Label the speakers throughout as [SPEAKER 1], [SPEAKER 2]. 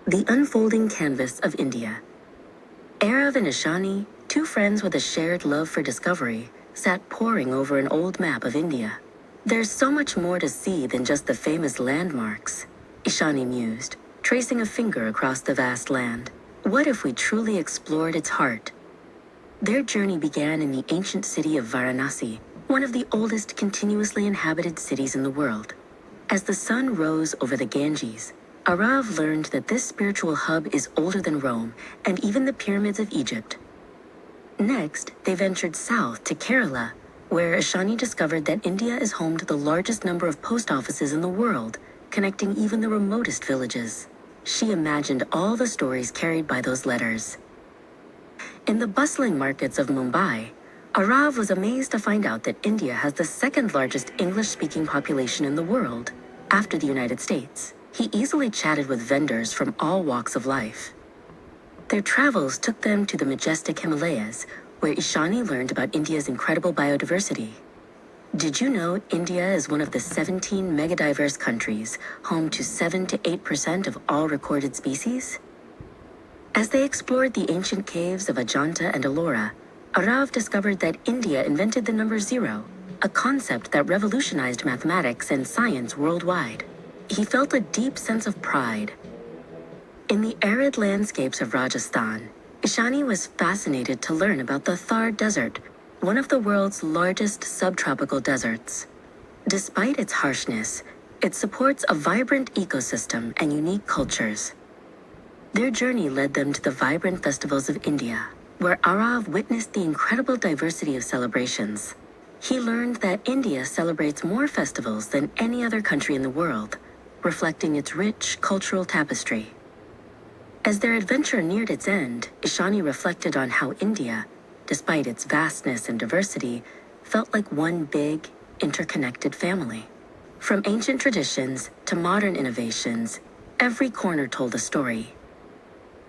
[SPEAKER 1] The unfolding canvas of India. Arav and Ishani, two friends with a shared love for discovery, sat poring over an old map of India. There's so much more to see than just the famous landmarks, Ishani mused, tracing a finger across the vast land. What if we truly explored its heart? Their journey began in the ancient city of Varanasi, one of the oldest continuously inhabited cities in the world. As the sun rose over the Ganges, Arav learned that this spiritual hub is older than Rome and even the pyramids of Egypt. Next, they ventured south to Kerala, where Ishani discovered that India is home to the largest number of post offices in the world, connecting even the remotest villages. She imagined all the stories carried by those letters. In the bustling markets of Mumbai, Arav was amazed to find out that India has the second largest English-speaking population in the world, after the United States. He easily chatted with vendors from all walks of life. Their travels took them to the majestic Himalayas, where Ishani learned about India's incredible biodiversity. Did you know India is one of the 17 megadiverse countries, home to 7 to 8% of all recorded species? As they explored the ancient caves of Ajanta and Ellora, Arav discovered that India invented the number zero, a concept that revolutionized mathematics and science worldwide. He felt a deep sense of pride. In the arid landscapes of Rajasthan, Ishani was fascinated to learn about the Thar Desert, one of the world's largest subtropical deserts. Despite its harshness, it supports a vibrant ecosystem and unique cultures. Their journey led them to the vibrant festivals of India, where Arav witnessed the incredible diversity of celebrations. He learned that India celebrates more festivals than any other country in the world, reflecting its rich cultural tapestry. As their adventure neared its end, Ishani reflected on how India, despite its vastness and diversity, felt like one big, interconnected family. From ancient traditions to modern innovations, every corner told a story.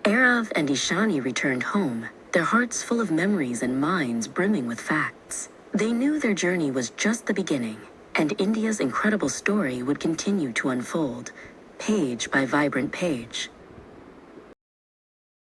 [SPEAKER 1] Arav and Ishani returned home, their hearts full of memories and minds brimming with facts. They knew their journey was just the beginning, and India's incredible story would continue to unfold, page by vibrant page.